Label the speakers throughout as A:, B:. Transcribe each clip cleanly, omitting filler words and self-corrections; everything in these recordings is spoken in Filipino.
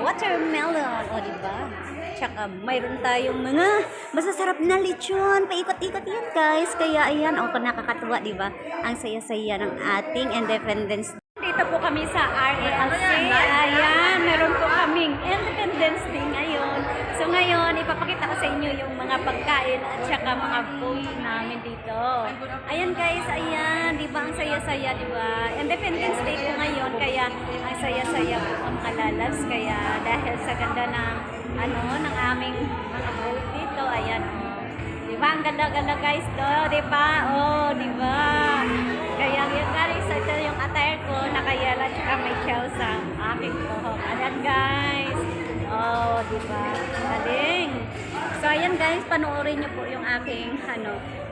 A: watermelon, o diba? Tsaka mayroon tayong mga masasarap na lechon. Paikot-ikot yan guys. Kaya ayan, o nakakatuwa diba? Ang saya-saya ng ating Independence Day. Dito po kami sa RALC. Ayan, meron po kaming Independence Day ngayon. So ngayon, ipapakita ko sa inyo yung mga pagkain at saka mga food namin dito. Ayan guys, ayan, di ba ang saya-saya, di ba? Independence Day po ngayon, kaya ang saya-saya po ang mga lalabs. Kaya dahil sa ganda ng ng aming mga food dito, ayan, di ba? Ang ganda-ganda guys do, di ba? Oh, di ba? Kaya yung guys, ito yung attire ko, nakayala tsaka may chow sa aking buhok. Ayan guys. Oh, di ba? Galing. So ayan guys, panoorin niyo po yung aking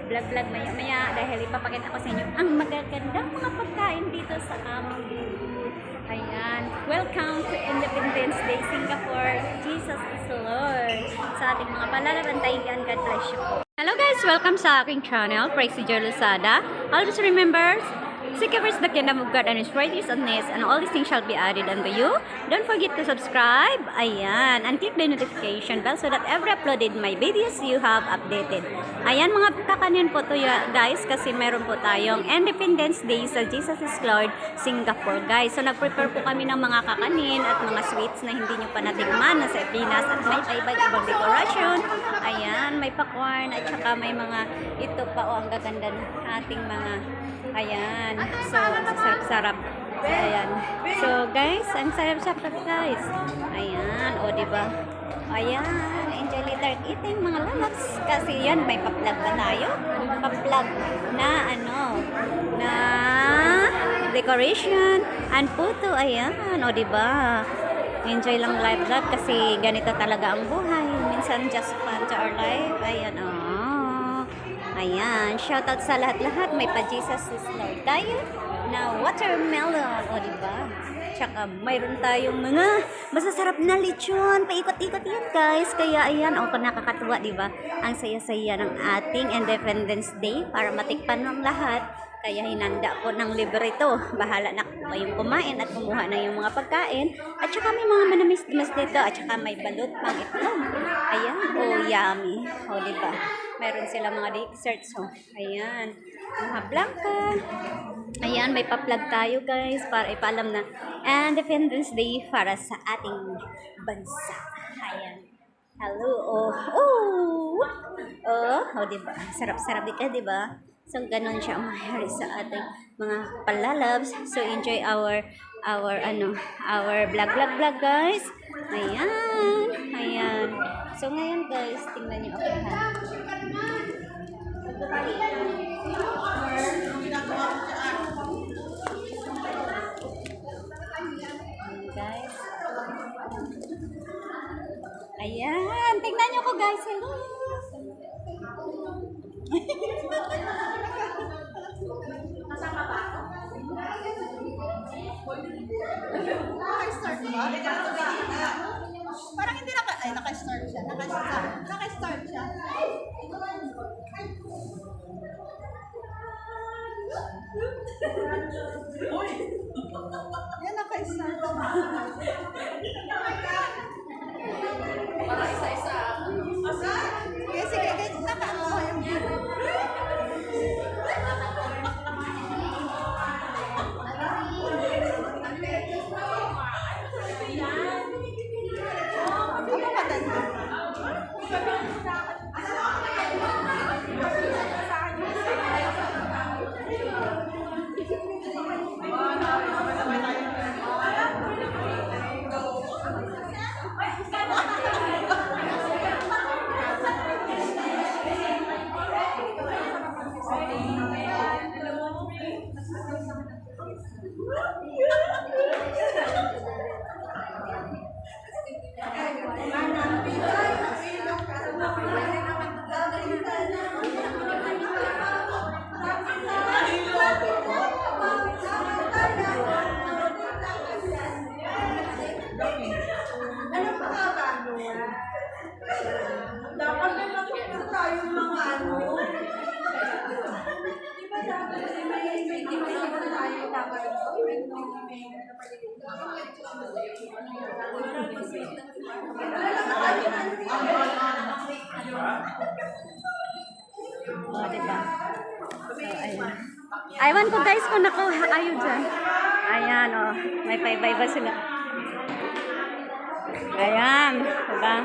A: vlog maya-maya dahil ipapakita ko sa inyo ang magagandang mga pagkain dito sa aming booth. Ayan. Welcome to Independence Day, Singapore. Jesus is Lord. Sa ating mga palalabantayan, God bless you po. Hello guys, welcome sa aking channel, Praise J. Lozada. Always remember, seek first the kingdom of God and His righteousness, and all these things shall be added unto you. Don't forget to subscribe, ayan, and click the notification bell so that every uploaded my videos you have updated. Ayan, mga kakanin po to guys, kasi meron po tayong Independence Day sa Jesus is Lord, Singapore guys. So nag-prepare po kami ng mga kakanin at mga sweets na hindi nyo pa natikman na sa Pinas, at may iba-ibang decoration. Ayan, may popcorn at saka may mga ito pa, ang gaganda ng ating mga, ayan. So, sarap-sarap. Ayan. So, guys, ang sarap-sarap guys. Ayan, o diba? Ayan, enjoy later eating mga lalabs. Kasi yan, may pa-vlog na tayo. Pa-vlog na na decoration and photo. Ayan, o diba? Enjoy lang live vlog kasi ganito talaga ang buhay. Minsan just fun to our life. Ayan, ayan, shoutout sa lahat-lahat. May pa-Jesus is Lord tayo na watermelon, o diba? Tsaka mayroon tayong mga masasarap na lechon. Paikot-ikot yan guys. Kaya ayan, nakakatuwa diba? Ang saya-saya ng ating Independence Day para matikpan ng lahat. Kaya hinanda ko ng libre ito. Bahala na kayong kumain at kumuha na yung mga pagkain. At saka may mga manamis-tamis dito. At saka may balot pang itlog. Ayan, yummy. O diba? Meron sila mga desserts. Ayan. Mga blanca. Ayan, may pa-plug tayo guys para ipaalam na Independence Day para sa ating bansa. Ayan. Hello. Diba? Sarap-sarap dito, diba? So, ganun siya ang mayari sa ating mga palalabs. So, enjoy our vlog guys. Ayan. So, ngayon guys, tingnan niyo ako ha. Guys. Ayan, tingnan niyo ko guys. Hello.
B: Kasama ba ako? Naka-start ba? Parang hindi naka-start siya. Naka-start siya. Yan, naka-start. Para isa-isa. Sige, naka-ano yung dapat may makikita tayong mga ano. Di ba dapat may
A: Oh, diba? So, ayan. Aywan ko guys kung nakuha kayo dyan. Ayan, oh. May paiba-iba sila. Ayan, diba?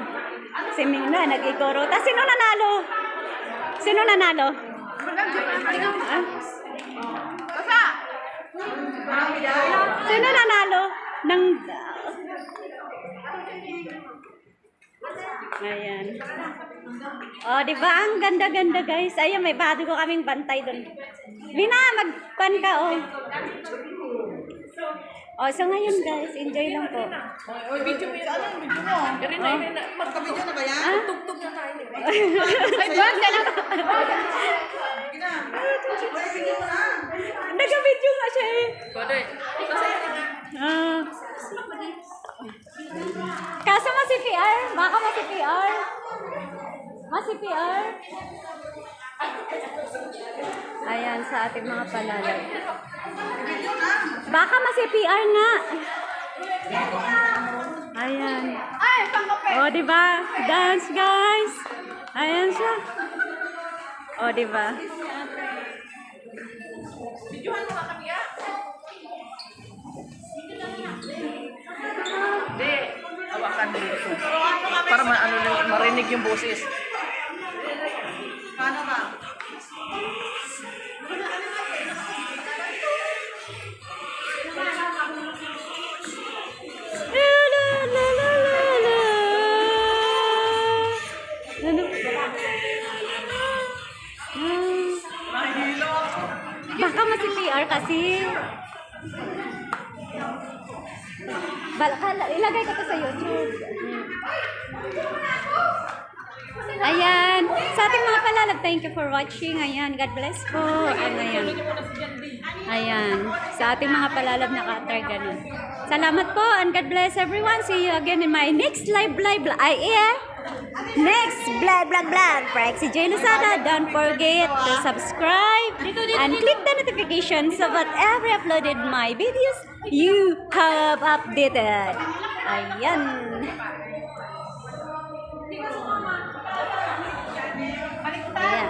A: Si Mina, nag-igoro. Tapos sino nanalo? Sino nanalo? Ah? Sino nanalo? Ng... Ayan. Oh, di ba? Ang ganda-ganda, guys. Ayun, may bago ko kaming bantay doon. Mina, magpan ka, oh. Oh, so ngayon, guys, enjoy lang po.
B: Oy, video mo yun. Ano? Video mo. Magka-video na ba yan?
A: Ah?
B: Tugtog na tayo.
A: Ay, buwan ka na. Nag-video nga siya eh. Ah. Kaso mo si PR? Baka mo si PR? Mas si PR? Ayan, sa ating mga palalag. Baka mas si PR nga. Ayan.
B: Ay, pangkape!
A: O, diba? Dance, guys. Ayan siya. O, diba?
B: Videohan mo nga kami ah.
C: Hindi, hawakan mo ito. Para marinig yung boses.
B: Paano ba?
A: La, la, la, la, la, la. Ano? Baka mas si PR kasi. Ilagay ko to sa YouTube. Ayan. Sa ating mga palalag, thank you for watching. Ayan. God bless po. Ayan. Ayan. Sa ating mga palalag na ka-try ganun. Salamat po and God bless everyone. See you again in my next live. Next vlog. Si Jay Lozada. Don't forget to subscribe and click the notifications so that every uploaded my videos you have updated. Ayan. Ayan.